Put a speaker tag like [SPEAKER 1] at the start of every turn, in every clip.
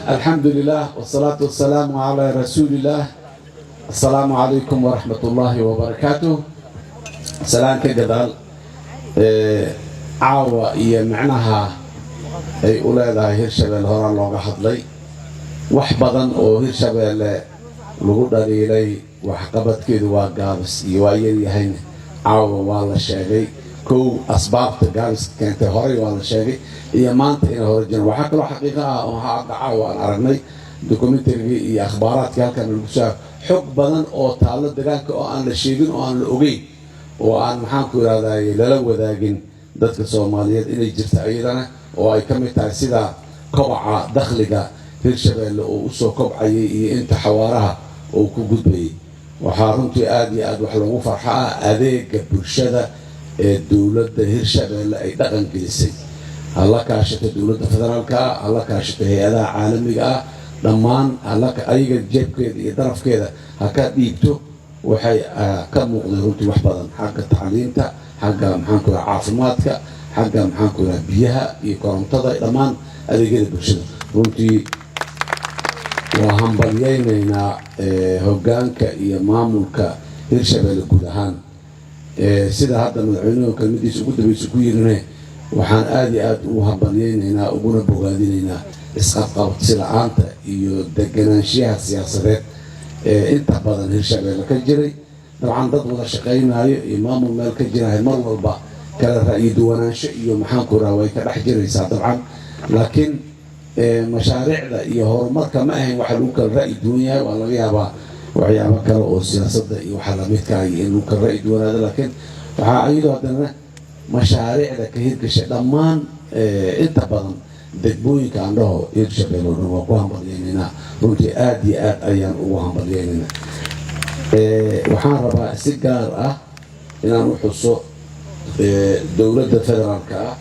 [SPEAKER 1] الحمد لله والصلاة والسلام على رسول الله. السلام عليكم ورحمة الله وبركاته. سلام كجدال عاوة إيا معناها أي أولادا هيرشبال هوران لوغا حضلي وحبضان أو هيرشبال لغودا ليلي وحقبت كيدو واقابس يوايين يهين عاوة والله شاقي كو أسباب تقابس كانت هوري والله شاقي إيا مانتا إنا هورجين وحاكلو حقيقة وحاقا عاوة أرغني دوكومنتري إيا أخبارات كالكان المشاف حق بدن أو تعالى دقانك أو أن الشيبين أو أن الأغي وأن محاكو هذا للو ذاقين dadka Soomaaliyeed inay jirto ayadana oo ay kamid tahay sida kobaca dakhliga Hirshabeelle oo u soo kobcayay iyo inta xawaaraha oo ku gudbayay waxa runtii aad iyo aad wax lagu farxaa adeega bulshada ee dawladda Hirshabeelle ay dhaqan gelisay alla kaashata dawladda federaalka alla kaashata hay'adaha caalamiga ah dhammaan alla ayaga jeebkeeda iyo darafkeeda ha ka dhiibto waxay ka muuqday runtii wax badan xagga tacliinta حاجة محنكو عاصماتك حاجة محنكو بيها يكرمتها دمان أديك برشلونة رنتي وهم بلينا هجانك يا مامولك هيرشبال كلهان سيدا هذا من العيون كلمتي سكوت بيسكويرنا وحن آدي وهم بلينا أبونا بوغادين هنا إسقاط قوت سلعانته يدقنا شيء سياسات أنت بدن هيرشبال كجري طبعا ضد ولا شقينا إمام الملك الجناح مر والبا كان رأي دوانا شيء محنكو راوي كالحجريسا طبعا لكن مشاريع يهرمر كما هي وحلوك الرأي الدنيا ولا غيابا وعيابا كانوا السياسة وحلامتك إنه كالرأي دوانا لكن عايدوا هذا مشاريع كهير كشيء لمان أنت بدن دبوي كان له يرشبه له وقوهم بديننا رنتي آدي أيام وقوهم بديننا waxaan rabaa si gaar ah inaan u xuso dawladda federaalka ah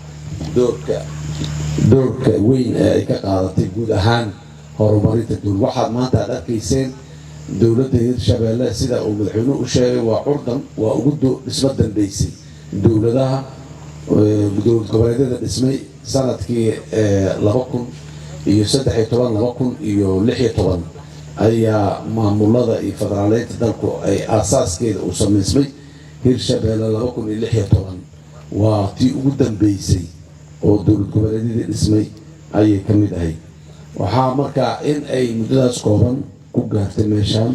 [SPEAKER 1] doorka weyn ee ay ka qaadatay guud ahaan horumarinta dawladda waxaad maanta aad arkayseen dawladda Hirshabeelle sida uu madaxweynuhu u sheegay waa curdan waa ugu dhisma dambeysay dawladaha dowlad goboleedyada dhismay sanadkii 2013 ayaa maamulada iyo federaaliyada dalku ay asaaskeeda u sameysmay Hirshabeelle 2016 waa tii ugu dambeysay oo dowlad goboleedyada dhismay ayay kamid ahayd waxaa markaa in ay muddadaas kooban ku gaartay meeshaan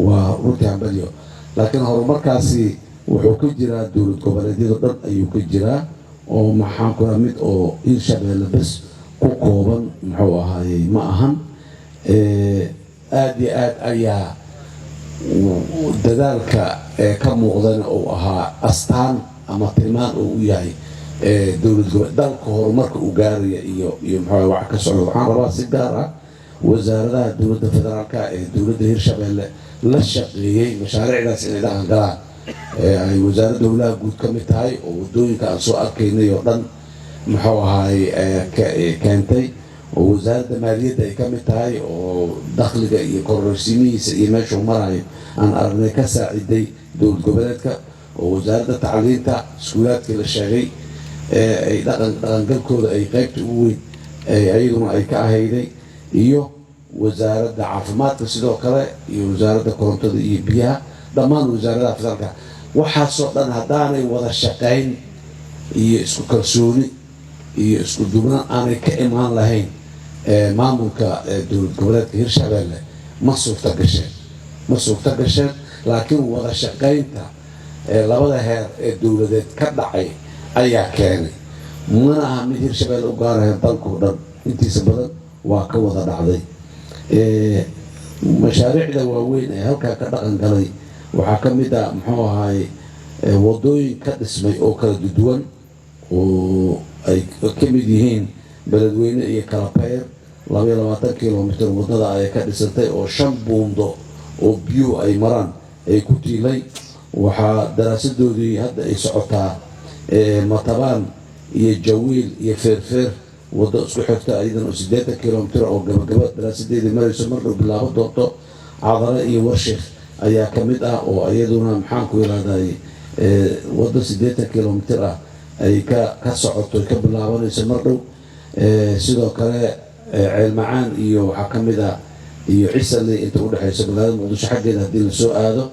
[SPEAKER 1] waa runtii hambalyo laakiin horumarkaasi wuxuu ka jiraa dowlad goboleedyada dhan ayuu ka jiraa oo maxaan ku mid oo Hirshabeelle bas ku kooban muxuu ahaayay ma ahan aad iyo aad ayaa dadaalka ka muuqdana uu ahaa astaan ama tilmaan uu u yahay dowlad goboleed dalka horumarka uu gaaraya iyo muxuu wax ka socdo waxaan rabaa si gaar ah wasaaradaha dowladda federaalka ee dowladda Hirshabeelle la shaqeeyay mashaariicdaas inay dhaqan galaan ay wasaaradda dowladda guud ka mid tahay oo wadooyinka aan soo arkaynay oo dhan muxuu ahaay keentay ووزارة المالية دي كامل تاي ودخل جاي كورسيمي سيماش ومراي عن أرني كساعدي دول قبلتك ووزارة التعليم تا سكولات كلا شغي أي دقن كل أي قيب تقول أيضا أي كاهيدي إيو وزارة العافمات تسيدو كلا وزارة الكورنتو دي بيها ضمان وزارة الفضلك وحصل أن هداني وضع الشقين يسكو كرسوني يسكو دوبنا أنا كإيمان لهين maamulka dowlad goboleedka Hirshabeelle ma suurta gashay laakiin wada shaqaynta labada heer ee dowladeed ka dhacay ayaa keenay mana aha mid Hirshabeelle u gaar ah dalku dhan intiisa badan waa ka wada dhacday mashaariicda waaweyn ee halka ka dhaqan galay waxaa ka mid ah muxuu ahaay wadooyin ka dhismay oo kala duwan oo ay ka mid yihiin beledweyne iyo Kalabeer 22 kilomitir wadada ay ka dhisantay oo 5 buundo oo biyo ay maraan ay ku tiilay waxa daraasadoodii hadda ay socotaa Matabaan iyo Jawiil iyo Feerfeer wada isku xigta aydan 8 kilomitir oo gabagaba daraasadeedii marayso marka bilaabo doonto Cadale iyo Warshiq ayaa kamid ah oo ayaduna maxaan ku yiraahday wada 8 kilomitir ah ay ka socoto ka bilaabanayso mar dhow sidoo kale ceelmacaan iyo waxaa ka mid ah iyo ciisanle inta u dhexaysa magaalada muqdisho xaggeeda haddii la soo aado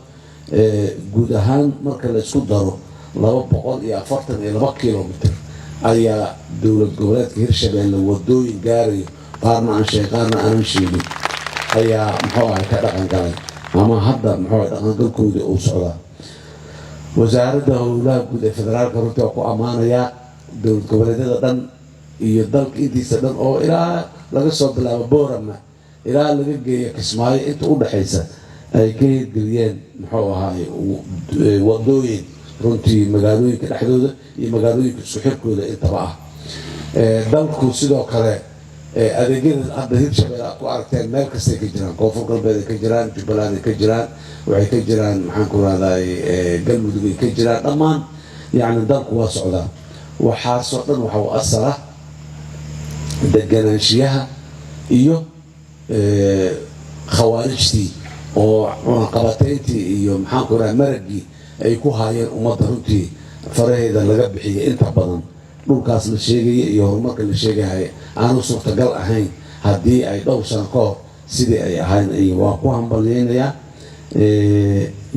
[SPEAKER 1] guud ahaan marka la isku daro 242 kilomitir ayaa dowlad goboleedka hirshabeelle wadooyin gaarayo qaarna aan sheeg qaarna aanan sheegin ayaa muxuu ahay ka dhaqan galay ama hadda muxuu ahay dhaqangalkooda uu socdaa wasaaradda howlaha guud ee federaalka runtii waa ku ammaanayaa dowlad goboleedyada dhan iyo dalka intiisa dhan oo ilaa laga soo bilaabo boorama ilaa laga geeyo kismaayo inta u dhaxaysa ay ka hirgeliyeen muxuu ahaay wadooyin runtii magaalooyinka dhexdooda iyo magaalooyinka isku xirkooda intaba ah dalku sidoo kale adeegyada hadda hirshabeelle aad ku aragteen meel kastay ka jiraan koonfur galbeed ay ka jiraan jubbaland ay ka jiraan waxay ka jiraan maxaan ku rahdaay galmudug ay ka jiraan dhammaan yacni dalku waa socdaa waxaasoo dhan waxa u asala deganaanshiyaha iyo khawaarijtii oo cunaqabatayntii iyo maxaan ku rahaa maragii ay ku haayeen ummadda runtii faraheeda laga bixiyay inta badan dhulkaas la sheegaya iyo horumarka la sheegaya aanu suurtagal ahayn haddii ay dhowr sano ka hor sidii ay ahayn iyo waa ku hambalyaynayaa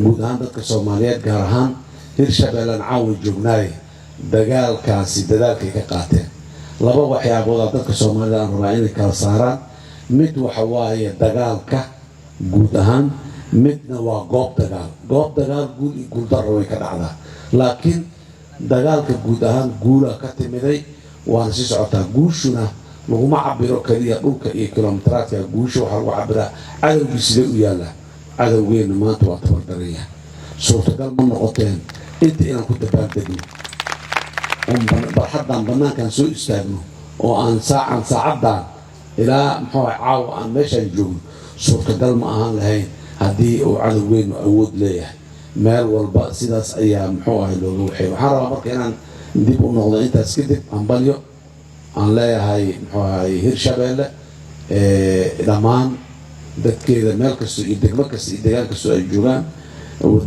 [SPEAKER 1] guud ahaan dadka soomaaliyeed gaar ahaan hirshabeellan caawa joognaay dagaalkaasi dadaalkay ka qaateen laba waxyaaboodaa dadka soomaalida aan rabaa inay kala saaraan mid waxa waaye dagaalka guud ahaan midna waa goob dagaal guul iyo guuldarra way ka dhacdaa laakiin dagaalka guud ahaan guula ka timiday waana sii socotaa guushuna laguma cabiro keliya dhulka iyo kilomitaraadka guusha waxaa lagu cabiraa cadowgii sidee u yaallaa cadowgeenna maanta waa tabardaraya suurtagal ma noqoteen inta inaan ku dabaaldegno barxaddan bannaankaan soo istaagno oo aan saacaddan ilaa muxuu caawa aan meeshaan joogno suurtagal ma ahaan lahayn haddii uu cadowgeennu awood leeyahay meel walba sidaas ayaa muxuu ahay looga waxay waxaan rabaa marka inaan dib u noqdo intaas kadib ambalyo aan leeyahay muxuu ahay hirshabeelle dhammaan dadkeeda meel kastoo iyo degmo kasta iyo degaan kastoo ay joogaan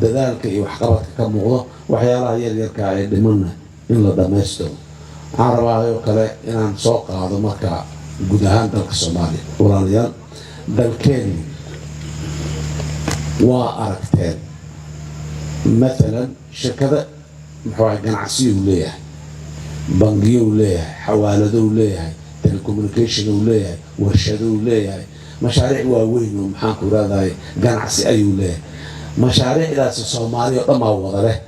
[SPEAKER 1] dadaalka iyo waxqabadka ka muuqdo waxyaalaha yaryarka ee dhimanna in la dhammaystiro waxaan rabaa oo kale inaan soo qaado marka guud ahaan dalka soomaaliya walaalayaal dalkeenu waa aragteen مثلا شركة محور جنعسي وليه بنجي وليه حوالة وليه تلكومنيكيشن وليه ورشة وليه مشاريع واوين ومحاكو هذا جنعسي أي وليه مشاريع ذات الصومالية ما هو له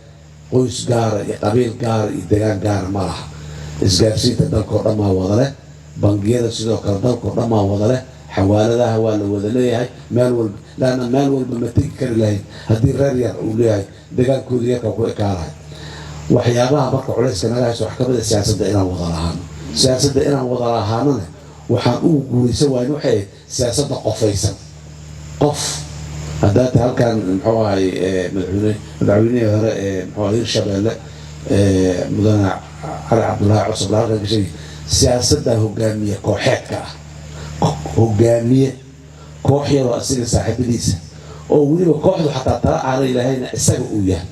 [SPEAKER 1] قوس جار قبيل جار إدغان جار مرح إسقارسي تدلكو ما هو له بنجي ذات سيدوك تدلكو ما هو له حوالة ذا حوالة وذليه مال لأن مال والبمتيكر له هذه الرياض وليه دجال كوديك أو كارها وحيابها بقى عليس كنا جالس وحكمنا السياسة ده إنا وضرهان السياسة ده إنا وضرهان وحنقول يسوي نوحي سياسة قفيسا قف هذا هل كان محوي مدعوني محوي الشباب مدن على عبد الله عصب الله شيء سياسة ده هجامية كوحكة هجامية كوحية وأصيل صاحب ليس oo waliba kooxdu xataa tala aanay lahayn isaga uu yahay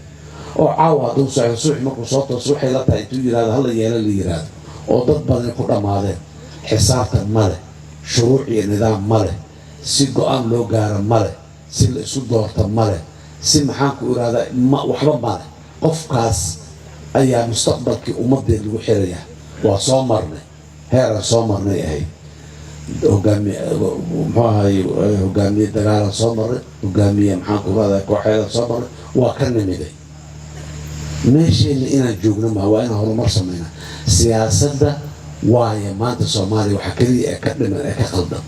[SPEAKER 1] oo caawa hadduu subax markuu soo tooso waxay la tahay intuu yiraahdo hala yeelo la yiraahdo oo dad badan ku dhammaadeen xisaabtan ma leh shuruuc iyo nidaam ma leh si go-aan loo gaaro ma leh si la isu doorto ma leh si maxaan ku iraadaa waxba ma leh qofkaas ayaa mustaqbalkii ummaddeed lagu xirayaa waa soo marnay heeraan soo marnay ahayd hogaamiye dagaalan soo maray hogaamiye maxaan ku radaa kooxeedan soo maray waa ka nimiday meesheena inaan joogno ma waa inaan horumar samayna siyaasadda waaye maanta soomaaliya waxaa keliya ee ka dhiman ee ka qaldan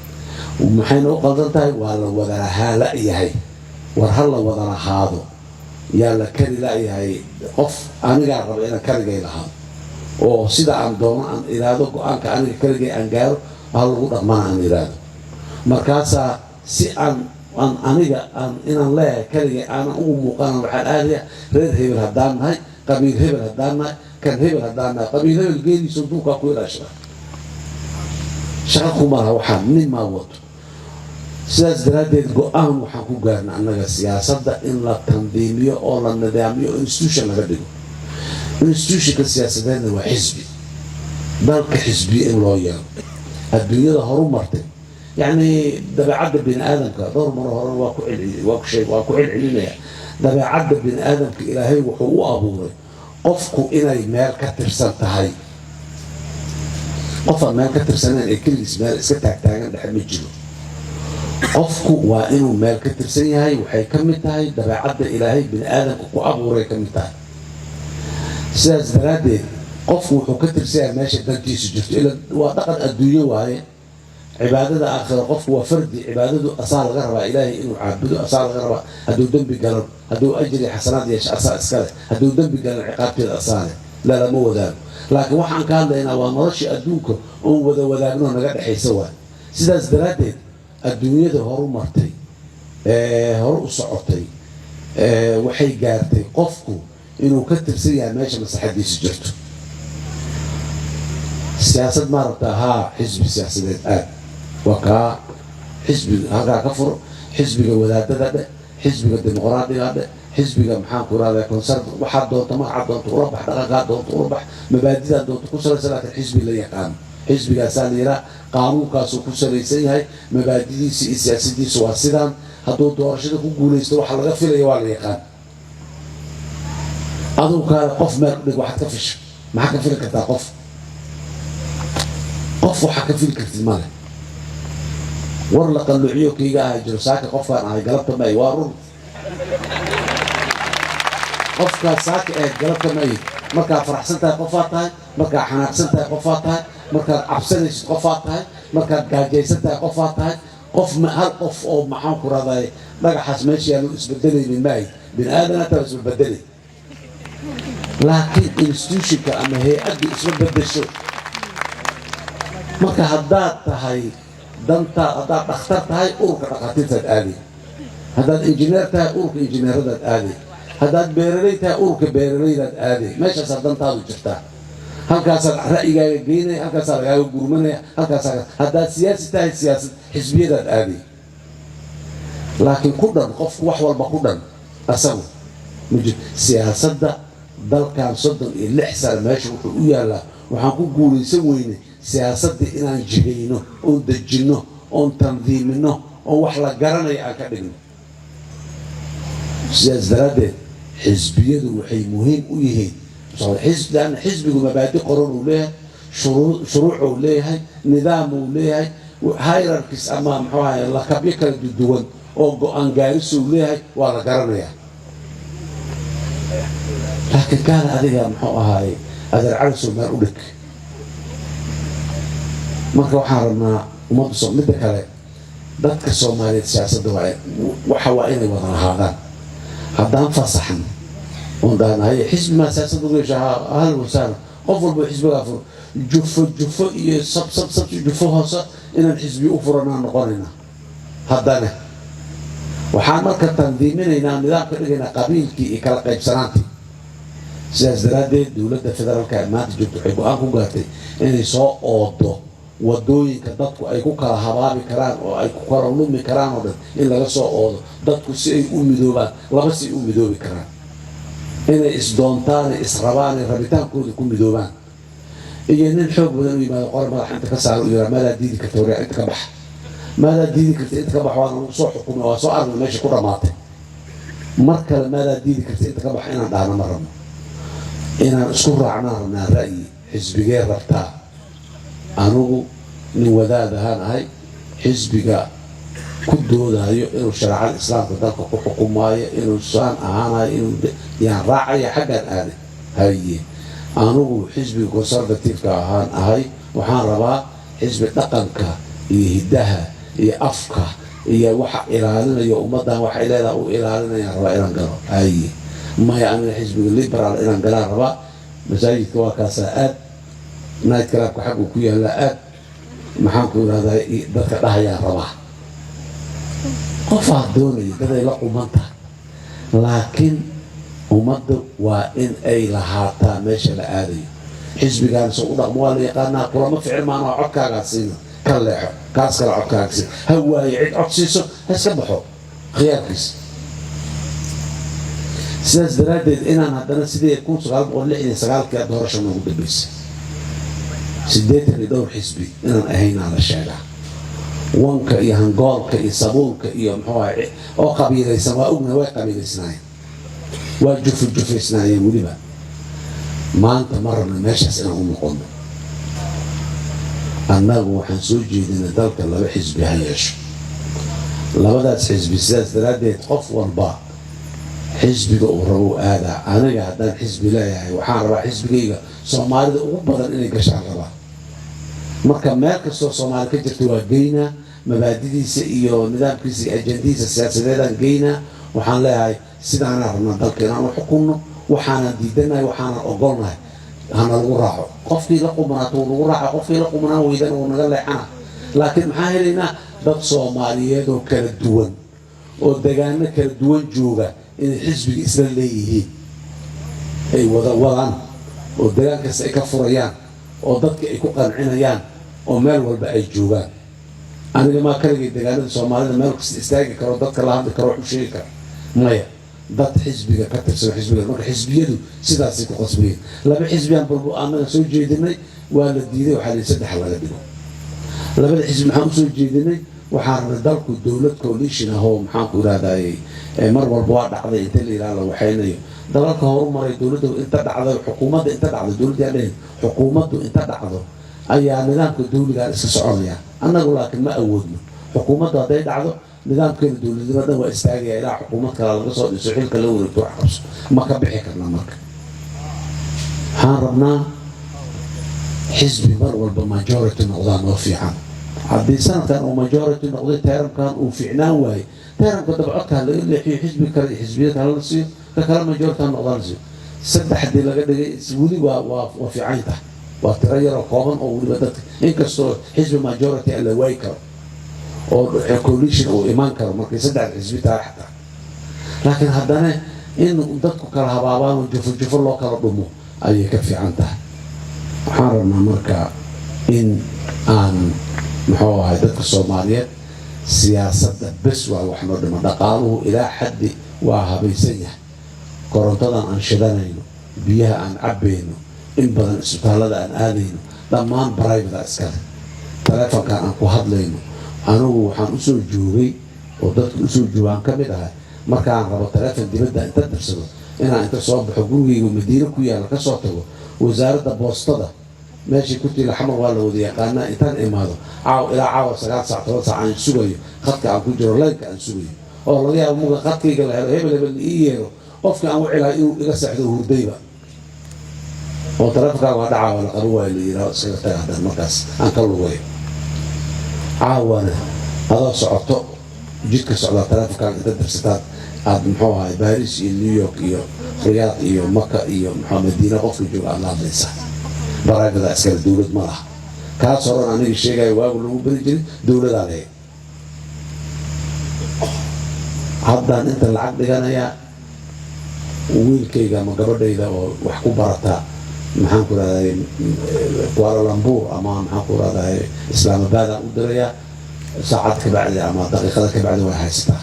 [SPEAKER 1] maxayna u qaldan tahay waa la wada lahaa la-yahay war ha la wada lahaado yaa la kari la-yahay qof anigaa raba inaan kaligay lahaado oo sida aan doono aan iraado go-aanka aniga kaligay aan gaaro hal lagu dhaqmana aan iraado markaasaa si aan aniga inaan leeyahay kaligay aanan ugu muuqanan waxaan aadaya reer hebel haddaan nahay qabiil hebel haddaan nahay kan hebel haddaan nahay qabiil hebel geediisa duukaa ku ilaashada shaqa kuma laha waxaan nin maa wato sidaas daraaddeed go-aan waxaan ku gaarna annaga siyaasadda in la tandiimiyo oo la nidaamiyo oo institution laga dhigo institutionka siyaasadeedna waa xisbi dalka xisbiya in loo yeelo الدنيا هرو مرتين يعني دبعد بين آدم كدور مرة هرو واكو شيء واكو علينا دبعد بين آدم كإلهي وحقوق أبوه قفكو إلى مال كتر سنتهاي قف مال كتر سنة كل اسمه ستة تاجن بحب يجلو قفكو وإنه مال كتر سنة هاي وحيكمل تاي دبعد إلهي بين آدم كو أبوه يكمل تاي ساز درادي قفكو وحكتر سنة ماشي دنتي سجلت إلى وأعتقد الدنيا وهاي عبادة آخر قف وفردي عبادته أصال غربة إلهي إنه عبده أصال غربة هدو دنبي قلب هدو أجري حسنات يش أصال إسكاله هدو دنبي قلب عقابتي الأصالة لا مو ذلك لكن وحن كان لنا ونرش أدوكم وذاقنون نقعد حيسوا سيدا ازدرادت الدنيا ده هرو مرتي هرو صعوتي وحي قارتي قفكو إنه كتب سريع ماشي مساحة دي سجرته السياسة ما ربطها حزب السياسة الآن وكا حزب هذا كفر حزب الولاد هذا حزب الديمقراطي هذا حزب محاكم هذا كونسرت وحد دون طمع حد دون تربح دقائق دون تربح مبادئ دون كسر سلات الحزب اللي يقام حزب قاسان يرى قانون كاسو كسر يسوي هاي مبادئ سياسي دي سوا سيدان هدو دورشده كقول يستوى حلقة في اليوال يقام هذا كان قف ما واحد كفش ما حكى فيك كذا قف وحكى فيك كتير ورلق اللعيو كي جاه جلساك قفا أنا قلبت ما يوارون قفك ساك قلبت ما ي مركا فرح سنتها قفاتها مركا حناق سنتها قفاتها مركا عبسنش قفاتها مركا جاجي سنتها قفاتها قف هل قف أو محام كراضي لقى حسمش يعني اسبدلي من ماي بين آدم أنت اسبدلي لكن انستيوشن كأنه هي أدي اسبدل شو مركا هدات هاي دنتا هذا دكتور تاعي أورك دكاترة تاعي هذا إنجنير تاعي أورك إنجنير تاعي هذا بيرلي تاعي أورك بيرلي تاعي ماشي صار دنتا وجرتا هل كسر رأي جيني هل كسر رأي جورمني هل كسر هذا سياسة تاعي سياسة حزبية تاعي لكن كودن قف وحول بكودن أسمع مجد سياسة ده دل كان صدق اللي حصل ماشي ويلا وحنقول يسويني سياسة إن جهينه أو دجينه أو تنظيمه أو وحلا قرنا يأكلنا سياسة حزبية وحي مهم ويهين صار حزب لأن حزب مبادئ قرار ولها شروع ولها نظام ولها هايراركيس أمام حواي الله كبيك الدول أو أنجارس ولها ولا قرنا لكن كان هذه محوها هذا العرس ما أقولك marka waxaan rabnaa ummadda Soomaaliyeed kale dadka Soomaaliyeed siyaasadda waxa waa inay wada lahaadaan haddaan fasaxan oo daanahay xisbi ma siyaasadda ugu yeeshaa hal wasaan qof walba xisbiga furo jufo iyo sab jufo hoose inaan xisbi u furana noqonayna haddana waxaan marka tandiiminaynaa nidaamka dhigayna qabiilkii iyo kala qaybsanaantii sidaas daraadeed dowladda federaalka maanta joogto waxay go'aan ku gaartay inay soo oodo wadooyinka dadku ay ku kala habaabi karaan oo ay ku kala lumi karaan oo dhan in laga soo oodo dadku si ay u midoobaan laba si u midoobi karaan inay isdoontaan israbaan rabitaankooda ku midoobaan iyo nin xoog badan u yimaado qor madax inta ka saaro iyo maada diidi karta wariya inta ka bax maada diidi karta inta ka bax waa soo xukumo waa soo arno meesha ku dhamaatay mar kale maada diidi karta inta ka bax inaan dhaana ma rabno inaan isku raacnaa rabnaa ra'yi xisbigee rabtaa anugu nin wadaad ahaan ahay xisbiga ku doodayo inuu shariicada islaamka dalka ku xukumaayo inuu saan ahaanayo inuu yaan raacaya xaggan aaday haye anugu xisbiga conservative-ka ahaan ahay waxaan rabaa xisbi dhaqanka iyo hiddaha iyo afka iyo waxa ilaalinayo ummaddan waxay leedahay u ilaalinayaan rabaa inaan galo haye maya aniga xisbiga liberal inaan galaan rabaa masaajidka waa kaasaa aad نايت كلامك حقه كويه لا محاكم هذا dadka dhahaya raba qof doonay dad ay la qumanta laakiin ummaddu waa in ay lahaataa meesha la aadayo xisbigan soo u dhaqmo wala yaqaana kulama ficil maana codkaaga siin ka leexo kaas kala codkaaga siin hawaay cid codsiiso iska baxo khiyaarkiis sidaas daraadeed inaan haddana sidii 1969 ka doorasho ugu dambeysay sideetan iyo dhowr xisbi inaan ahaynaa la sheegaa wanka iyo hangoolka iyo sabuulka iyo muxuu ahay oo qabiilaysan waa ogna way qabiilaysnaayeen waa jufaysnaayeen weliba maanta ma rabna meeshaas inaan u noqono annagu waxaan soo jeedinay dalka laba xisbi ha yeesho labadaas xisbi sidaas daraaddeed qof walba xisbiga uu rabo aadaa aniga haddaan xisbi leeyahay waxaan rabaa xisbigayga soomaalida ugu badan inay gashaan rabaa marka meel kastoo soomaali ka jirta waa geynaa mabaadidiisa iyo nidaamkiisa iyo ajandihiisa siyaasadeedaan geynaa waxaan leeyahay sidaanaan rabnaa dalka inaan u xukunno waxaanan diidanahay waxaanan ogolnahay hana lagu raaco qofkii la qumanaato wuu lagu raaca qofkii la qumanaan weydana wuu naga leexana laakiin maxaa helaynaa dad soomaaliyeed oo kala duwan oo degaano kala duwan jooga inay xisbiga isla leeyihiin ay wada wadaan oo degaan kasta ay ka furayaan oo dadka ay ku qancinayaan oo meel walba ay joogaan aniga maa kaligay degaanada soomaalida meel kasta istaagi karo dadka la hadli karo wax u sheegi kara maya dad xisbiga ka tirsan xisbiga marka xisbiyadu sidaasay ku qasbayeen laba xisbiyaan balbu annaga soo jeedinay waa la diiday waxaa la saddex laga dhigo labada xisbi maxaan usoo jeedinay waxaan rabnay dalku dowlad coalition ah oo maxaan ku yidhahdayey mar walba waa dhacday inta la yidhaha la waxaynayo dalalka horumaray dowladda inta dhacday xukuumadda inta dhacdo dowladda aan dhahayn xukuumaddu inta dhacdo ayaa nidaamka dawligaan iska soconaya annagu laakiin ma awoodno xukuumaddu hadday dhacdo nidaamkeena dowladnimo dhan waa istaagaya ilaa xukuumad kale laga soo dhiso xilka la wareegto wax qabso ma ka bixi karna marka waxaan rabnaa xisbi mar walba majority noqdaa noo fiican haddii sanadkan uu majority noqday teeramkan uu fiicnaan waaye teeramka dabcodka laga leexiyo xisbi kale iyo xisbiyad kale la siiyo ka kale majority noqdaa la siiyo saddexdii laga dhigay weli waa fiican tahay waa tiro yaroo kooban oo weliba dadka inkastoo xisbi majority la waayi karo oo coalition uu imaan karo markay saddex xisbi tahay xataa laakiin haddana in dadku kala habaabaan oo jufo loo kala dhumo ayay ka fiican tahay waxaan rabnaa marka in aan muxuu ahay dadka soomaaliyeed siyaasadda bes waa wax noo dhima dhaqaaluhu ilaa xaddi waa habaysan yahay korontadan aan shidanayno biyaha aan cabbayno in badan isbitaallada aan aadayno dhammaan brivate iskale taleefonkan aan ku hadlayno anigu waxaan usoo joogay oo dadka usoo joogaan ka mid ahay markaan rabo taleefon dibadda inta dirsado inaan inta soo baxo gurigayga madiino ku yaalla ka soo tago wasaaradda boostada meeshii ku tiila xamar waa la wada yaqaanaa intaan imaado ilaa caawa 9 saac 10 saac aan sugayo khadka aan ku jiro laynka aan sugayo oo laga yaabo muga khadkayga la helo hebel ii yeero qofka aan u cilaay inuu iga seexdo hurdayba oo taleefonkaa waa dhacaa waa la qabo waa la yidhaho iskaga taga haddan markaas aan ka lugayo caawana adoo socoto jidka socdaa taleefonkaan inta dirsataad aad muxuu ahay baris iyo new york iyo riyaad iyo maka iyo muxuu madiina qofka jooga aad la hadlaysaa baraagada iskale dowlad ma laha kaas horan aniga sheegaya waagu lagu bari jiray dowladaa lehe haddaan inta lacag dhiganayaa wiilkayga ama gabadhayda oo wax ku barataa maxaan ku rahday Kuala Lumpur ama maxaan ku rahday Islamabad aan u dirayaa saacad ka bacdi ama daqiiqada ka bacdi way haystaa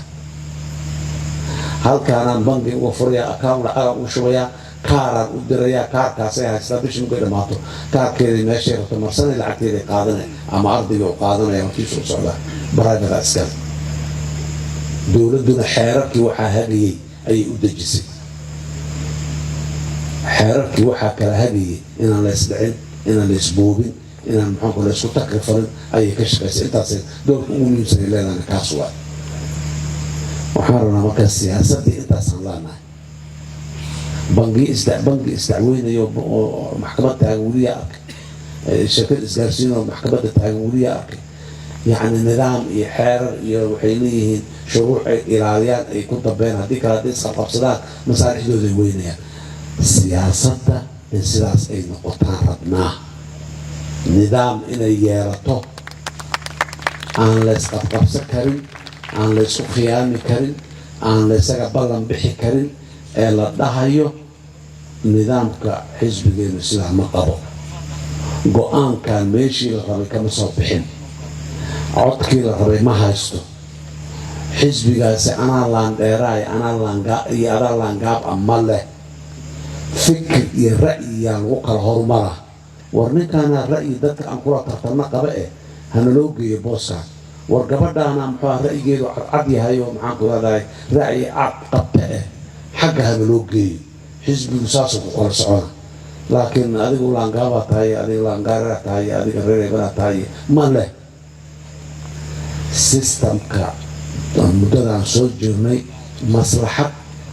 [SPEAKER 1] halkaanaan bangi uga furayaa account lacag u shubayaa kaaraan u dirayaa kaarkaasay haystaa bishii markay dhammaato kaarkeedii meeshay rabto marsanay lacagteeday qaadanay ama ardayga u qaadanaya markiisu u socdaa baraagada iskale dowladduna xeerarkii waxaa hagayey ayay u dejisay xeerarkii waxaa kala hagayey inaan la isdhicin inaan la isboobin inaan maxaanku la isku takrifalin ayay ka shaqaysay intaasay doorka ugu muhiimsanay leedahana kaas waay waxaan rabnaa markaa siyaasaddii intaasaan leenahay bangi isdacweynayo oo maxkamad taagan weliyaa arkay shirkad isgaarsiin oo maxkamadda taagan weliyaa arkay yacni nidaam iyo xeerar iyo waxay leeyihiin shuruuc ay ilaaliyaan ay ku dambeyn haddii kale hadday isqabqabsadaan masaalixdooda ay weynayaan siyaasadda in sidaas ay noqotaan rabnaa nidaam inay yeelato aan la isqabqabsan karin aan la isku khiyaami karin aan la isaga ballan bixi karin ee la dhahayo nidaamka xisbigeenu sidaa ma qabo go-aankan meeshii la rabay kama soo bixin codkii la rabay ma haysto xisbigaasi anaa laandheeraay iyo adaa laangaab a ma leh fikir iyo ra'yiyaa lagu kala horumara ورنين كان الرأي ذاتك أن كرة تغطرنا قبائه هنلوغي بوسكا ورقبتنا محوها رأي جيدو عدي هايو معاكو هذا رأي قبتئه حق هنلوغي حزب مساسو وقال سعونا لكن أديكو لانقابة تاي أديكو لانقارة تاي أديكو ريريبنا تاي ما له سيستم كا مدة عن صوت جرني مصلحة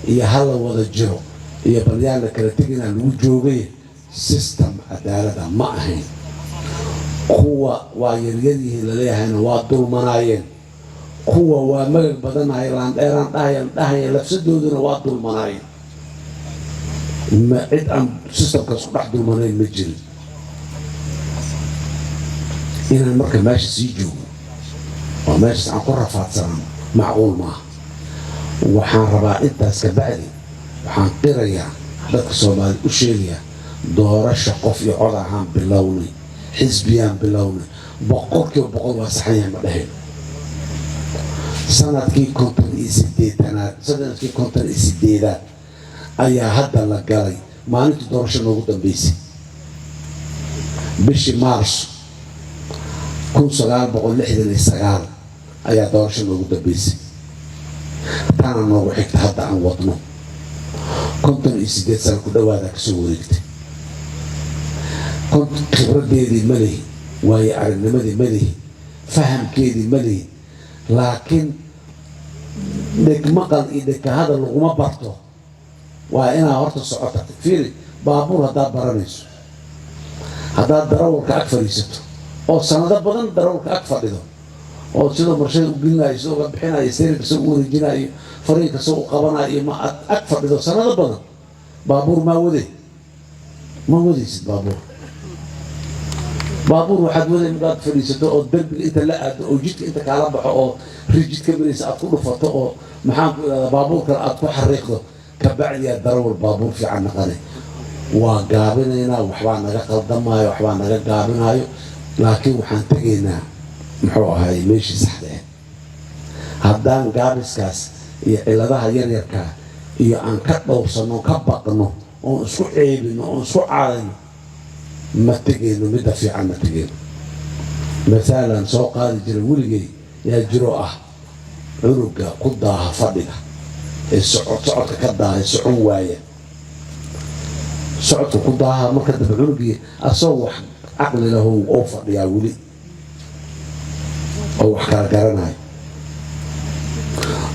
[SPEAKER 1] هي هلا وضع جرو هي بليان لكرتيجنا الوجوبية سيستم عدالة ما هين قوة ويريده لليها نوادر مناين قوة ومجد بدن إيران داهي لفسدوا دون نوادر مناين ما عد أم سيستم كسر أحد المناين مجري إن المركب ماشي سيجو وماشي عن قرة فاتسان معقول ما وحان ربا انت اسكبعدي وحان قرية dadka Soomaali u sheegaya doorasho qof iyo cod ahaan bilowni xisbiyaan bilowni boqolkiiba boqol waa saxayaan ma dhahayn sanadkii 58 ayaa hadda la galay maalintii doorasho noogu dambeysay bishii Maarso 1969 ayaa doorasho noogu dambeysay taana noogu xigta hadda aan wadno كنتم إسداد سنة كده وادا كسوريكت كنت خبرتي ملي وهي علمتي ملي فهم كيدي ملي لكن دك مقال إذا هذا اللغة برضه وأنا هرت الصعوبة كثير بابور هذا برانيس هذا دراور كأكثر يسته أو سنة بدن دراور كأكثر ده أو سيدا مرشد وقلنا يسوق بحنا يصير بسوق الجنائي فريق سوق قبنا ما أكثر إذا سنة بدن بابور ما ودي سيد بابور واحد ودي مقاد فريسته أو الدرب اللي أنت لا أو جيت أنت كعربة أو رجيت كبريس أطول فتو أو محام بابور كأطول حريقه كبعد يا درور بابور في عنا قني وقابلنا وحوانا قدمها وحوانا قابلنا لكن وحنتجينا محوها هاي ماشي صحده هدان قابس كاس إلى يركا أن كتبوصنو كبقنو أو سو عيبنو أو سو عالنو ما تجينو مدى في عنا تجينو مثلا سو قال جرولجي يا جروءه عرقة قدها فضلة السعود كدها السعود واية سعود قدها ما كتب عرقي أصوح عقل له أوفر يا ولي أو حكى كرناي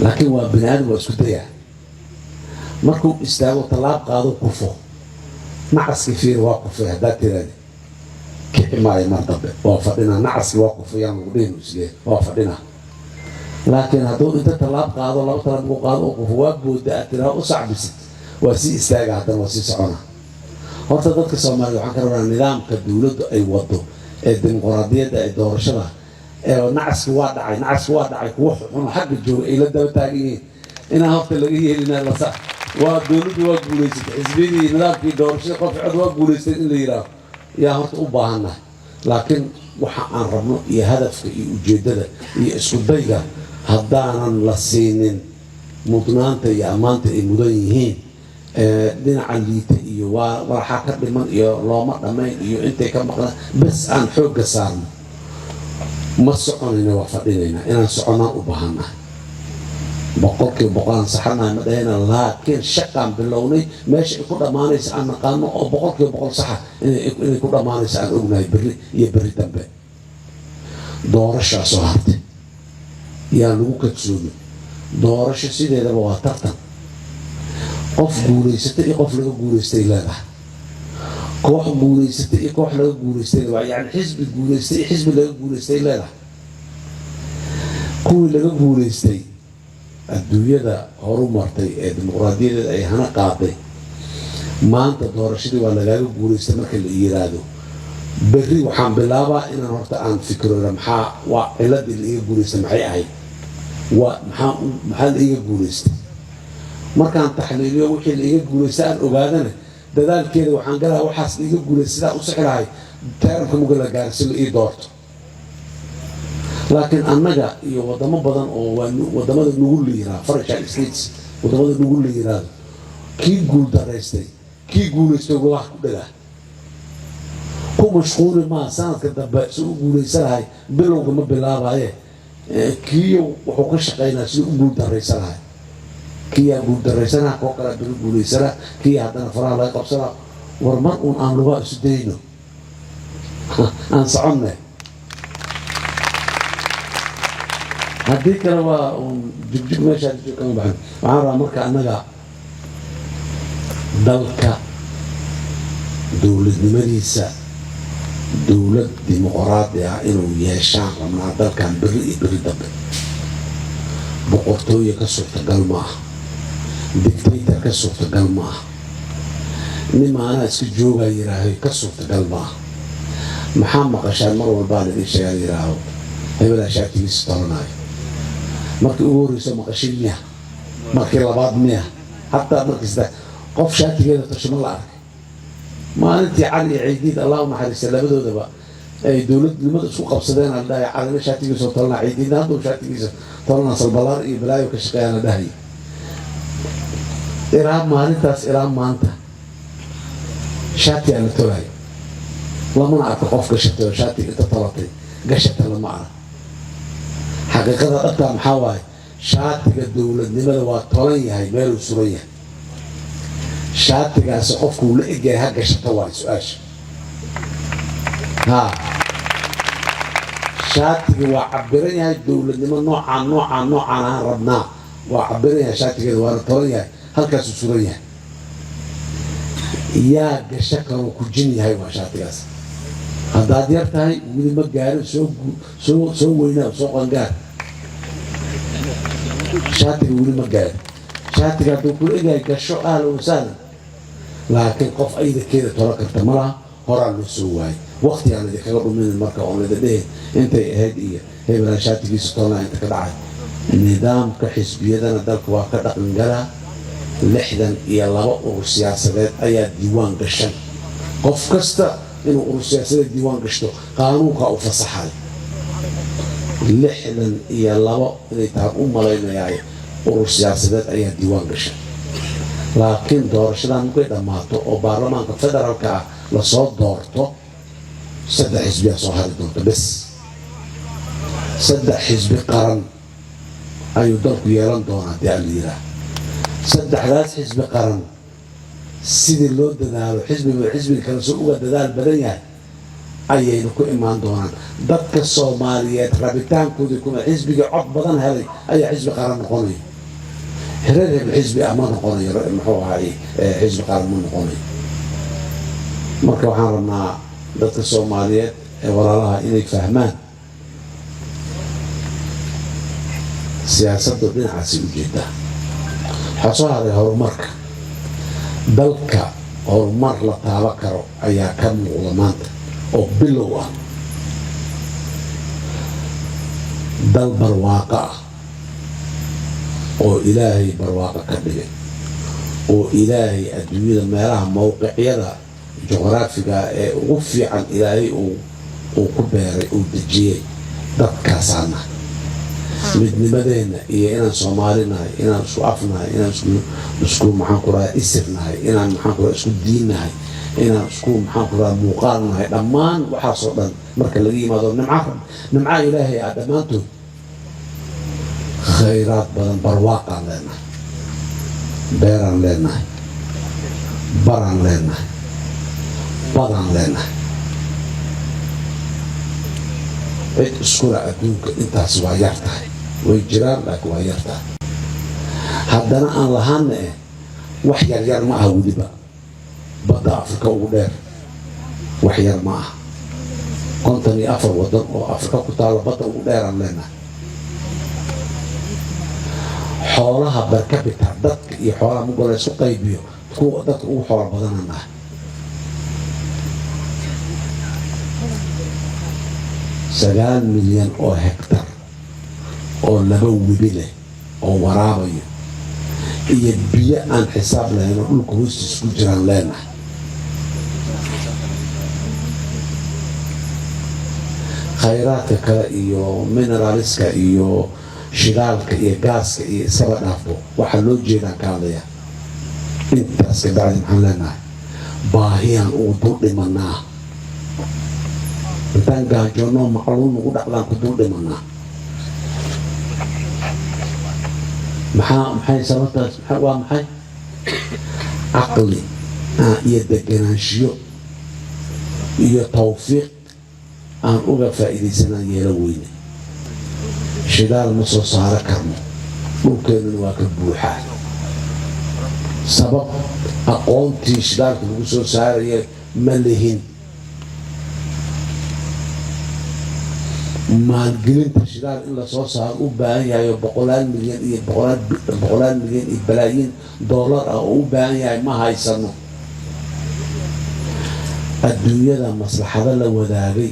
[SPEAKER 1] لكن هو بني آدم واسكتية مركو استاغو طلاب قادو كفو نعس كثير واقف هذا تراني كيف ما يمرضى وافقنا نعس واقف يعني ودين وسليه وافقنا لكن هذول انت طلاب قادو لو طلاب قادو كفو وابود ترى وصعب وسي استاغ هذا وسي سعونا horta dadka Soomaaliyeed waxaan ka rabaa nidaamka dawladdu ay wado ee dimuqraadiyadda ay doorashada نعس waa dhacay kuwa xun xaq jooga ila daba taagayeen ina hafta laga yeelina la sax waa dawladdu waa guuleysatay xisbiyadii nidaamkii doorashada qof cod waa guuleystay in la yiraahdo yaa horta u baahanahay laakiin waxa aan rabno iyo hadafka iyo ujeedada iyo isku dayga haddaanan la siinin mudnaanta iyo ammaanta ay mudan yihiin dhinaca liita iyo waxa ka dhiman iyo looma dhamayn iyo intay ka maqlaan bas aan xoogga saarno ما سقنا وفقنا إن سقنا وبهنا بقولك بقولنا صحنا مدينا لكن شقا باللوني ماشي كل ما نيس عن قانون أو بقولك بقول صح إن كل ما نيس عن أغنى يبري تنبه دورش صهرت يا لوك تسوي دورش سيد هذا بواترتن قف قولي ستي قف لو قولي استيلاده كوح قوليستي كوح لا قوليستي يعني حزب قوليستي حزب لا قوليستي لا كل لا قوليستي الدنيا هرمرتي الديمقراطيه اي هنا قاضي ما انت دورشدي ولا لا قوليستي marka la yiraahdo berri waxaan bilaabaa inaan horta aan fikiro maxaa waa ciladii la iga guuleystay maxay ahayd waa maxaa la iga guuleystay markaan taxliiliyo wixii la iga guuleystay aan ogaadana dadaalkeeda waxaan galaa waxaas iga guulay sida u saxirahay taarka mugala gaarsiin ii doorto laakiin annaga iyo wadamo badan oo wadamada nugu liiraa French States wadamada nugu liiraa kii guul daraystay kii guuleystay wax ku dhaga ku mashquuli maa sanadka dambe si u guulaysanahay bilowga ma bilaabaye kiyo wuxuu ka shaqaynaa si u guul daraysanahay kiyaa guul daraysanaha koo kale biri guulaysana kiya haddana faraha laga qabsanaa war mar uun aan lugaa isu dayno aan soconne haddii kale waa uun jugjug meeshaa jugjug kama baxin waxaan rabaa marka annaga dalka dowladnimadiisa dowlad dimuqraadi ah inuu yeeshaan rabnaa dalkan beri iyo beri dambe boqortooye ka suurtagal ma aha dictator ka suurtagal ma aha nin maanaa iska joogaa yiraahay ka suurtagal ma aha maxaa maqashaan mar walbaa laga sheegaa yiraaho hebelaa shaatigiisa tolanayo markii ugu horreyso maqashin miya markii labaad miya hataa markasta qof shaatigeeda tashimo la arkay maalintii cali iyo ciidiid allah u naxariista labadoodaba ay dowladnimada isku qabsadeen aan dhahay calina shaatigiisa tolana ciidiidna hadduu shaatigiisa tolana salbalaar iyo balaayo ka shaqeeyaan la dhahay ilaa maalintaas ilaa maanta shaati aan la tolayo lamana arko qof gashatay oo shaatiga inta tolatay gashata lama arag xaqiiqada dhabtaa maxaa waaye shaatiga dowladnimada waa tolan yahay meeluu suran yahay shaatigaasi qofkuu la egyahay ha gashata waayo su-aasha shaatiga waa cabiran yahay dowladnimo noocaan aan rabnaa waa cabiran yahay shaatigeeda waana tolan yahay halkaasuu suran yahay yaa gasha kaloo ku jin yahay waa shaatigaas haddaad yar tahay weli ma gaarin soo weynaa soo qangaar shaatiga weli ma gaarin shaatiga hadduu kula egyahay gasho ahla wasahlan laakiin qof aydakeeda tola karta ma laha horaa loo soo waayay waqti aan idinkaga dhuminin marka oon lida dhehen intay ahayd iyo hebelaan shaatigiisa tolnaa inta ka dhacay nidaamka xisbiyadana dalka waa ka dhaqangalaa 62 urur siyaasadeed ayaa diiwaan gashan qof kasta inuu urur siyaasadeed diiwaan gashto qaanuunka u fasaxay 62 inay tahay u malaynayaay urur siyaasadeed ayaa diiwaan gashan laakiin doorashadan markay dhammaato oo baarlamaanka federaalka ah lasoo doorto 3 xisbiyaa soo hari doonta bes 3 xisbi qaran ayuu dalku yeelan doonaa dee aan la yidhaah 3daas xisbi qaran sidii loo dadaalo xisbiga kale soo uga dadaal badan yahay ayayna ku imaan doonaan dadka Soomaaliyeed rabitaankooda kuma xisbiga cod badan helay ayaa xisbi qaran noqonaya هرب الحزب أمان قاني محوها حزب قانون قاني مركب حارنا ضد الصوماليات ولا لها إنك فهمان سياسة الدين عسير جدا حصل هذا هو مرك بلك هو مر لتذكر أي كم علماء أو بلوة دل برواقع oo ilaahay barwaaqo ka dhigay oo ilaahay adduunyada meelaha mowqiciyada juqraafiga ee ugu fiican ilaahay uu ku beeray uu dejiyay dadkaasaana midnimadeena iyo inaan Soomaalinahay inaan isku afnahay inaan isku maxaan ku raay isirnahay inaan maxaan ku raay isku diinahay inaan isku maxaan ku raay muuqaalnahay dhammaan waxa soo dhan marka laga yimaado nimca ilaahay ah dhamaantood خيرات بدن برواقع لنا بيران لنا بران لنا بدن لنا اسكورا أدونك انت سوايرتها ويجران لك وايرتها هدنا أن لهان وحيار يار معها ودبا بدا أفريقيا ودير وحيار معها كنتني أفر ودن وأفريقيا كتالا بدا وديران لنا xoolaha barkabita dadka iyo xoolaha mugol isku qaybiyo kuwa dadka ugu xoolo badanana 9 milyan oo hektar oo laba webi leh oo waraabayo iyo biyo aan xisaab lahayn oo dhulka hoostiisa ku jiraan leenahay khayraadka kale iyo mineralska iyo shidaalka iyo gaaska iyo isaba dhaafo waxaa loo jeedaan ka hadlaya intaas ka bacdi maxaan leenahay baahiyaan uu dul dhimanaa intaan gaajoonno macluun ugu dhacdaan ku dul dhimanaa. maxay sababtaas waa maxay? caqli iyo deganaanshiyo iyo tawfiiq aan uga faa'iidaysanaan yeelo weyne. shidaal ma soo saaro karno, dhulkeennuna waa ka buuxaa. sabab aqoontii shidaalka lagu soo saaraya ma lihin. maalgelinta shidaal in la soo saaro u baahan yahay boqolaal milyan iyo balaayiin dollar ah oo u baahan yahay ma haysano. adduunyada maslaxado la wadaagay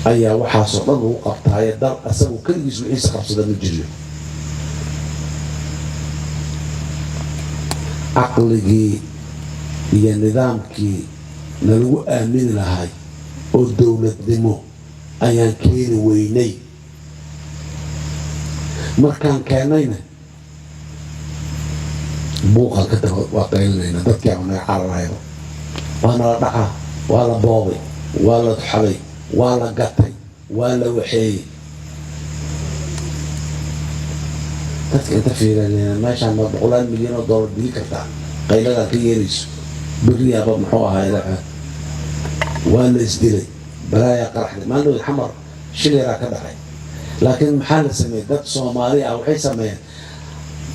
[SPEAKER 1] ayaa waxaasoo dhan lagu qabtaaye dal asagu keligiis wixiisa qabsada ma jiro. caqligii iyo nidaamkii nalagu aamini lahay oo dowladnimo ayaan keeni weynay. markaan keennayna buuqan ka daba waa qaylinayna. dadkii aan naga cararayba waa nala dhacaa, waa la boobay, waa la xaday, waa la gatay, waa la waxeeyey. dadka inta fiirinayna meeshaan ma boqolaal milyan oo dollar dili kartaa qayladaan ka yeelayso. beriyaaba muxuu ahaa ilaha waa la isdilay, balaaya qaraxday. maalin xamar shil yaraa ka dhacay, laakiin maxaa la sameeyey? dad Soomaali ah waxay sameeyeen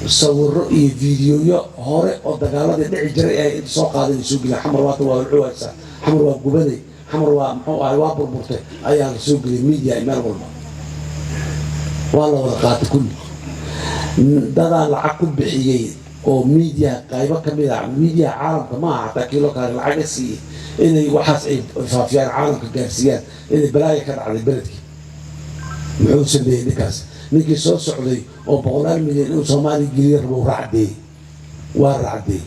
[SPEAKER 1] sawirro iyo fiidiyoyo hore oo dagaaladii dhici jiray ay inta soo qaadeen soo geliyeen. xamar waata waa cuwaysa, xamar waa gubanay, xamar waa muxuu ahay waa burburtay ayaa la soo geliyey media meel walba. waa la wada qaatay kulli. dadaa lacag ku bixiyey oo media qaybo ka mid ah media caalamka maaha xataa kiilo kale lacaga siiyey inay waxaas ay faafiyaan, caalamka gaarsiiyaan inay balaaya ka dhacday beledkii. muxuu sameeyey ninkaas? ninkii soo socday oo boqolaal milyan inuu Soomaaliya geliyo rabo waa racday.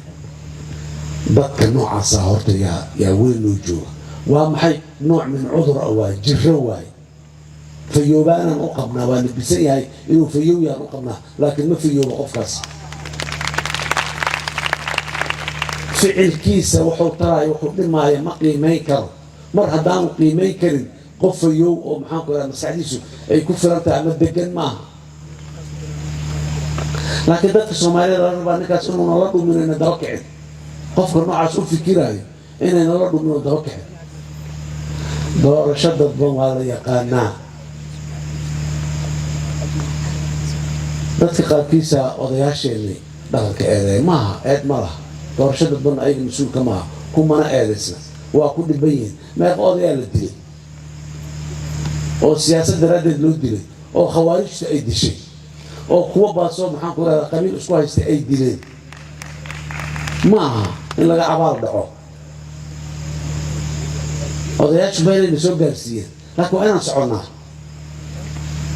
[SPEAKER 1] dadka noocaasa horta yaa weyn loo jooga. waa maxay? nooc min cudur ah, waa jirro waaye. fayoobaanaan u qabnaa, waa nabisan yahay inuu fayow yaan u qabnaa, laakiin ma fayooba qofkaas. ficilkiisa wuxuu taraayo wuxuu dhimaaya ma qiimayn karo. mar haddaanu qiimayn karin qof fayow oo maxaan ku rahaa maskaxdiisu ay ku filan tahay ama degan maaha. laakiin dadka Soomaaliyeed la rabaa ninkaas inuu nala dhuminayna daba kicin. qofka noocaas u fikiraayo inay nala dhumin oo daba kicin. doorasho dadban waa la yaqaanaa. dadka qaarkiisa odayaasheenni dhaqanka eedeey maaha, eed ma laha. doorasho dadban ayaga mas-uulka maaha, kumana eedaysna, waa ku dhiban yihiin. meeqa odayaa la dilay oo siyaasad daraaddeed loo dilay, oo khawaarijta ay dishay, oo kuwa baasoo maxaan ku rahdaa qabiil isku haystay ay dileen. ma aha in laga abaal dhaco. odayaashu meelayna soo gaarsiiyeen, laakiin waa inaan soconnaa.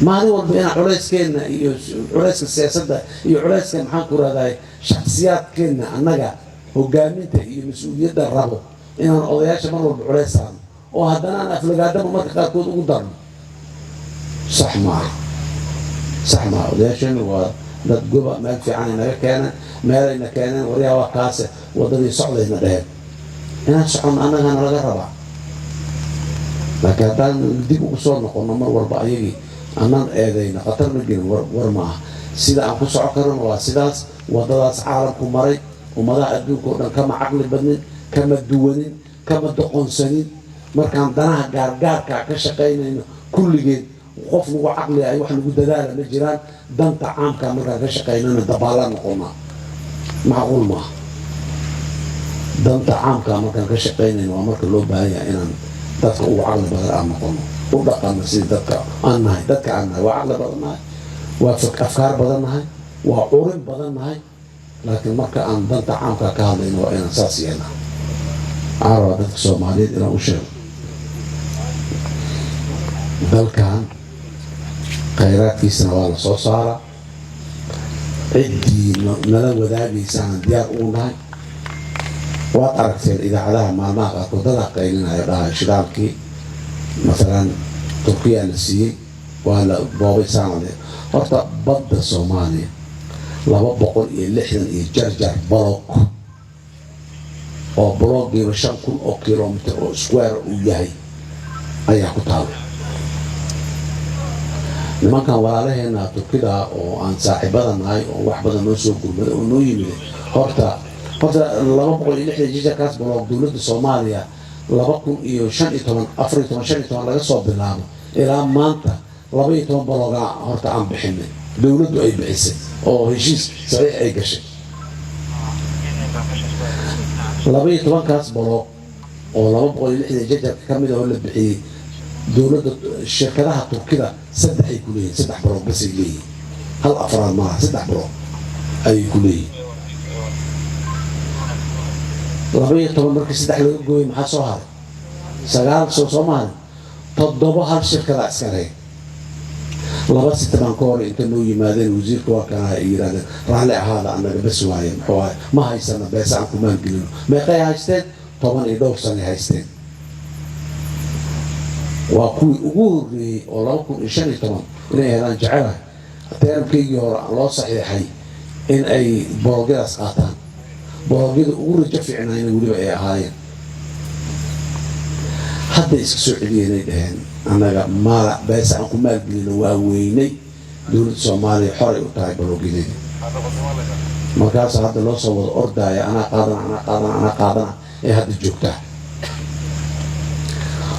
[SPEAKER 1] maalin walba inaan culeyskeenna iyo culeyska siyaasadda iyo culeyska maxaan ku rahdaa shakhsiyaadkeenna annaga hogaaminta iyo mas-uuliyadda rabo inaan odayaasha mar walba culeys saarno oo haddana aan aflagaadaba marka qaarkood ugu darno. sax maaha. odayaasheenna waa dad goba, meel fiican ay naga keeneen, meelayna keeneen. waryaa waa kaase waddadii socdayna dheheen. inaan soconno annagana laga rabaa. laakiin haddaan dib ugu soo noqonno mar walba ayagii anaan eedayna khatar ma gelin, war ma aha. sida aan ku soco karano waa sidaas. waddadaas caalamku maray. ummadaha adduunka oo dhan kama caqli badnin, kama duwanin, kama doqonsanin. markaan danaha gaargaarka ka shaqaynayno kulligeed qof nagu caqli ay wax nagu dadaala ma jiraan. danta caamka markaan ka shaqaynayno dabaalaan noqonnaa. macquul maaha. danta caamka markaan ka shaqaynayno waa marka loo baahan yahay inaan dadka ugu caqli badan aan noqono, u dhaqanno sidii dadka aan nahay. waa caqli badan nahay, waa afkaar badan nahay, waa curin badan nahay. laakiin marka aan danta caamka ka hadlayno waa inaan saas yeelnaa. waxaan rabaa dadka Soomaaliyeed inaan u sheego dalkan khayraadkiisana waa la soo saaraa. ciddii nala wadaagaysaan diyaar ugu nahay. waad aragteen idaacadaha maalmaha qaarkood dadaa qaylinaya dhahay shidaalkii maalan Turkiya la siiyey waa la boobay saanade. horta badda Soomaaliya 260 iyo jarjar baloog oo baloogiiba 5,000 oo kilomitir oo square uu yahay ayaa ku taala. nimankan walaalaheena Turkida oo aan saaxiibada nahay oo wax badan noo soo gurmada oo noo yimid horta 260 jijarkaas baloog dowladda Soomaaliya 2015 laga soo bilaabo ilaa maanta 12 balooga horta aan bixinay dowladdu ay bixisay oo heshiis saxiix ay gashay 12 kaas baloog oo 260 jijarka kamid ah oo la bixiyay dowladda shirkadaha Turkida saddex ay ku leeyihiin saddex baloog bas ay leeyihiin hal afraad maaha saddex baloog ay ku leeyihiin 12 markii saddex laga gooyay maxaa soo haray 9 soo maahan 7 hal shirkada iska leh laba sitaan ka hor inta noo yimaadeen wasiirka waa kana ay yiraahdeen raalli ahaada annaga bas waaye muxuu ahay ma haysana beesa aan ku maalgelino meeqay haysteen 10 iyo dhowr sano haysteen waa kuwii ugu horreeyey oo 2015 inay helaan jecelahay teerabkeygii hore loo saxiixay in ay boogyadaas qaataan boogyada ugu rajo fiicnayna weliba ay ahaayeen hadda iska soo celiyeenay dhaheen annaga maala beesa aan ku maalgelino waa weynay dowladda Soomaaliya xoray u tahay baloogideeda markaas hadda loo soo wada ordaya anaa qaadana ee hadda joogtaa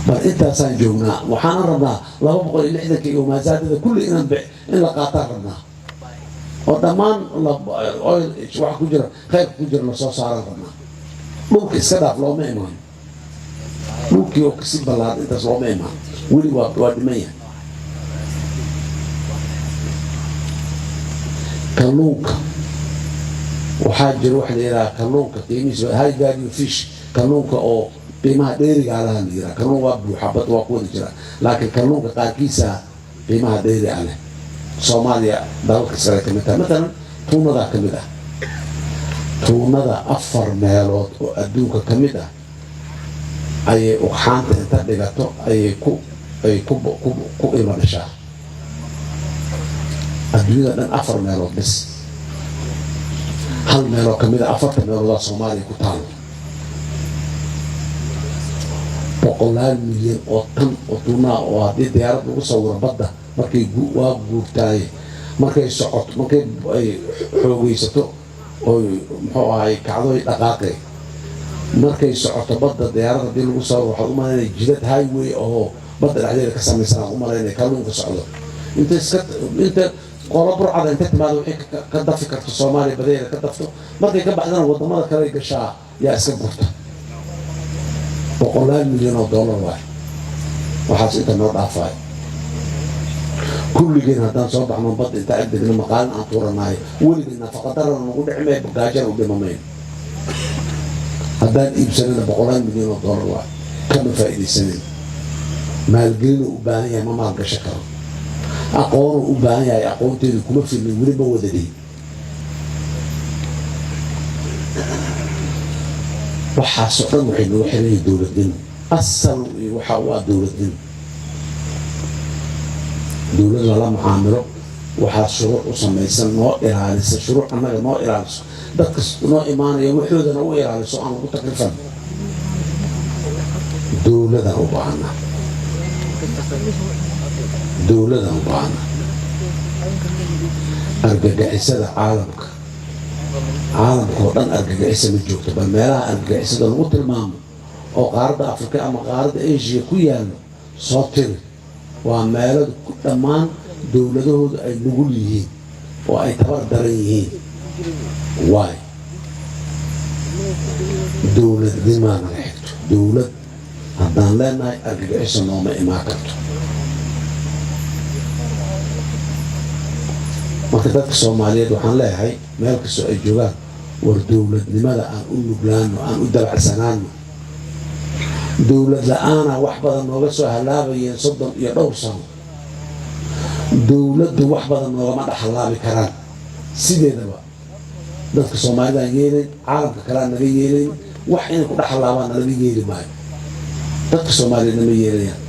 [SPEAKER 1] bal intaasaan joognaa waxaan rabnaa 260 iyo maasaadada kulli in la qaataan rabnaa oo dhammaan wax ku jira qayb ku jira la soo saaran rabnaa dhulka iska dhaaf looma imaan dhulkii oo kasi ballaaran intaas looma imaan weli waa dhimaya kalluunka waxaa jira wax la yidhaha kalluunka qiimihiisa high value fish kalluunka oo qiimaha dheeriga laha la yidhaha kalluun waa buuxa bad waa ku wada jira laakiin kalluunka qaarkiisa qiimaha dheeri ah leh Soomaaliya dalalka sare ka mid ah matalan tuunada ka mid ah tuunada 4 meelood oo adduunka ka mid ah ayay ugxaanta inta dhigato ayay ku imadashaa adduunyada dhan 4 meelood bis hal meeloo ka mid ah 4 meelood Soomaaliya ku taalo 100 milyan oo tan oo tuna oo haddii diyaarad lagu sawiro badda markay waa guurtaay markay socoto markay ay xoogaysato oo muxuu ahay kacdo ay dhaqaaqay markay socoto badda diyaarad haddii lagu sawiro waxaad u malaynay jidad highway oo badda dhexdeeda ka samaysan u malaynay kalluunka socdo inta qola burcada inta timaado wixii ka dafi karto Soomaaliya badeeda ka dafto markay ka baxdana wadamada kale gashaa yaa iska gurta 100 milyan oo dollar waay waxaas inta noo dhaafay kulligeen haddaan soo baxno badda inta degno maqaalin aan tuuranayo weligeen nafaqadarana nagu dhicmay bagaajan u dhimamayn haddaan iibsanana 100 milyan oo dollar waay kama faa'iidaysanin maalgelin u baahan yahay ma maalgasho karo aqoon u baahan yahay aqoonteedu kuma filin weli ma wadadii waxaasoo dhan waxay noo xirayeen dowladnimo asal waxa waa dowladnimo dowlad lala macaamilo waxaa shuruuc u samaysan noo ilaalisa shuruuc annaga noo ilaaliso dadka noo imaanaya waxoodana u ilaaliso aan lagu takrifan dowladaan u baahana argagixisada caalamka oo dhan argagixisa ma joogto bal meelaha argagixisada lagu tilmaamo oo qaaradda Afrika ama qaaradda Asia ku yaalo soo tiri waa meelo dhammaan dowladahooda ay nugul yihiin oo ay tabar daran yihiin waay dowladnimaa naga xigto dowlad haddaan leenahay argagixisa nooma imaan karto marka dadka Soomaaliyeed waxaan leeyahay meel kastoo ay joogaan war dowladnimada aan u nuglaano aan u dabacsanaano dowlad la'aana wax badan nooga soo halaabayeen 30 iyo dhowr sano dowladdu wax badan noogama dhaxalaabi karaan sideedaba dadka Soomaalida yeelay caalamka kale naga yeelay wax in ku dhaxalaabaan naga yeeli maayo dadka Soomaalida ma yeelayaan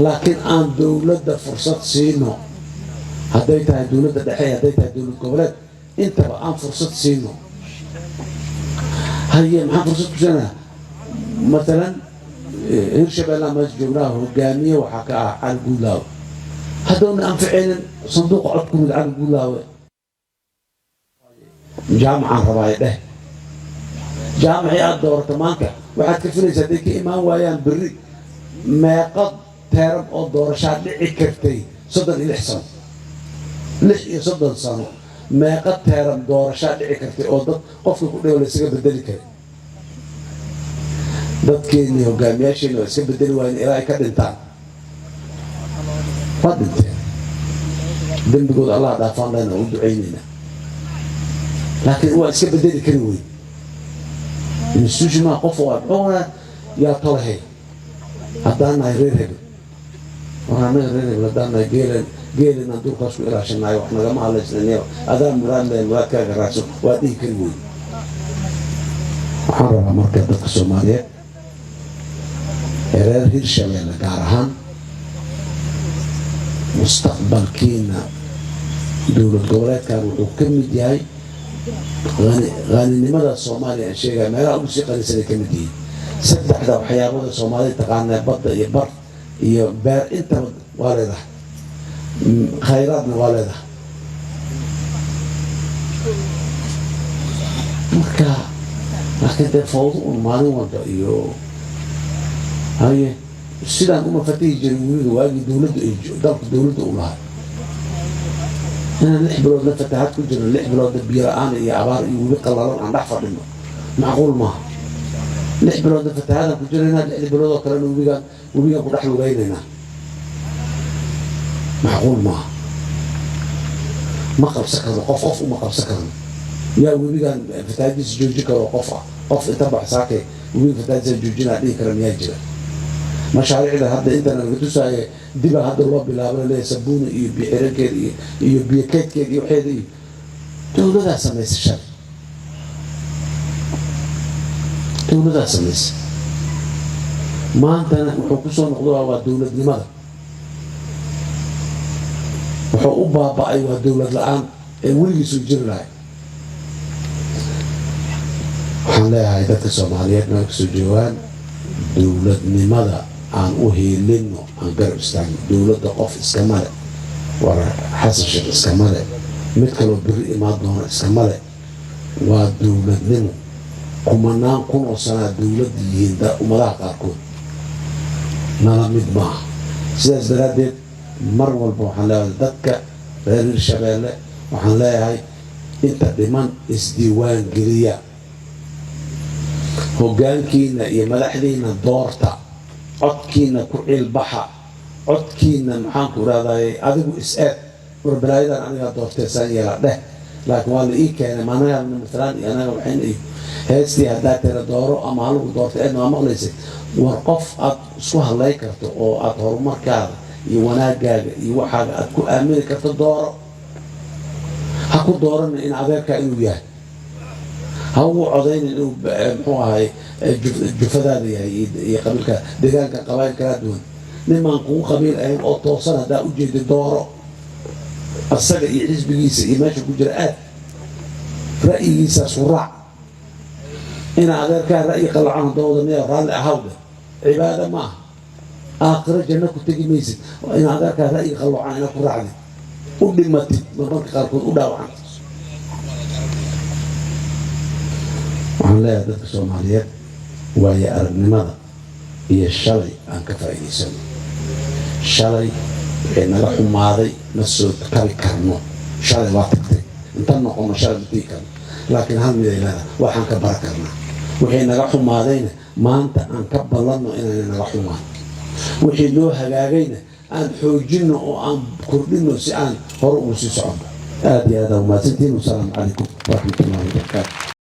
[SPEAKER 1] laakiin aan dowladda fursad siino hadday tahay dowladda dhexe hadday tahay dowlad goboleed intaba aan fursad siino haye maxaan fursad ku siinaa مثلا hirshabeelle ama joognaa hogaamiye waxaa ka ah cali guulaawe haddoona anficaynin sanduuqa cod ku mid cali guulaawe jaamacaan rabaaye dheh jaamacii aad doorata maanta waxaad ka filaysaa hadday ka imaan waayaan berri meeqa teeran oo doorashaa dhici kartay 36 sano 36 sano meeqa teeran doorashaa dhici kartay oo dad qofka ku dhow la isaga bedeli karay dadkeennii hogaamiyaasheenni waa iska bedeli waayeen ilaa ay ka dhintaan waa dhinteen dembigooda allah dhaafaan lehna u ducaynayna laakiin waa iska bedeli kari weyn institution maa qof waa muxuuna yaa tolahay haddaan nahay reer hebel waxaa naga reer hebel haddaan nahay geelinaan dulkaas ku ilaashanayo wax nagama hadlaysnaniyo adaa muraad leh muraadkaaga raacso waa dhihi kari weyn waxaan rabaa marka dadka soomaaliyeed ee reer hirshabeelle gaar ahaan mustaqbalkiina dowlad goboleedkan wuxuu ka mid yahay qaninimada soomaaliya aan sheegaya meelaha ugu sii qanisanay ka mid yihiin saddexda waxyaabada soomaalida taqaanaa badda iyo bar iyo beer intaba waa leedahay khayraadna waa leedahay marka laakiin dee fawdo un maalin walba iyo haye sidaan uma fatihi jirin weliga waagii dowladda ay dalka dowladda u lahay inaan 6 bilood la fatahaad ku jirno 6 biloodna biyo la-aan iyo abaar iyo webi qallalan aan dhex fadhino macquul maaha 6 biloodna fatahaadaan ku jiraynaa 6 bilood oo kalena webigaan ku dhex lugaynaynaa macquul maaha ma qabsan karno qof uma qabsan karno yaa webigaan fatahaadiisa joojin karo qof inta baxsaakay webiga fatahaadiisa joojinaa dhihi kara miyaa jira mashaariicda hadda intana laga tusaaye diba hadda loo bilaabo leeyahay sabuuna iyo bixirankeeda iyo biyokeydkeeda iyo waxeeda iyo dowladaa samaysa shalay dowladaa samaysa maantana wuxuu ku soo noqdo waa dowladnimada wuxuu u baaba'ay waa dowlad la-aan ee weligiisuu jiri lahay waxaan leeyahay dadka soomaaliyeed meel kasoo joogaan dowladnimada aan u heelino aan garab istaagno dowladda qof iskama le war xasan sheekh iskama le mid kaloo beri imaan doona iskama le waa dowladnimo kumanaan kun oo sanaa dowladda yihiin ummadaha qaarkood nala mid maaha sidaas daraaddeed mar walba waxaan leeyahay dadka reer hirshabeelle waxaan leeyahay inta dhiman isdiiwaan geliya hoggaankiina iyo madaxdiina doorta codkiina ku cilbaxa codkiina maxaanku raadayay adigu is-eed war balaayadan anigaa doortee saan yeelaa dheh laakiin waa la ii keenay maanayaana matalaan iyo anaga waxayna iyo heestii haddaa tira dooro ama halagu doorta eedna waa maqlaysay war qof aad isku hadlay karto oo aad horumarkaada iyo wanaagaaga iyo waxaaga aad ku aamini karto dooro ha ku doorana in adeerkaa inuu yahay ha ugu codayna inuu muxuu ahay jufadaada yahay iyo qabiilka deegaanka qabaayil kala duwan nimaan kugu qabiil ahayn oo toosan haddaa u jeeda dooro asaga iyo xisbigiisa iyo meesha ku jira aad ra'yigiisaas ku raac ina adeerkaa ra'yi qalacan dooda miya raalli ahawda cibaada ma aha aakhiro janno ku tegi maysid ina adeerkaa ra'yi qalacan ina ku raacdid u dhimatid marmarka qaarkood u dhaawacan waxaan leeyahay dadka soomaaliyeed waayo aragnimada iyo shalay aan ka faa'iidaysano shalay wixii naga xumaaday ma soo kabi karno shalay waa tagtay intaan noqono shalay ma tegi karno laakiin hal mid ay leedahay waxaan ka bara karnaa wixii naga xumaadayna maanta aan ka ballanno inayna naga xumaan wixii noo hagaagayna aan xoojinno oo aan kordhinno si aan hore ugu sii soconno aad iyo aad aa umahadsantihiin wasalaamu calaykum waraxmatullahi wabarakaatu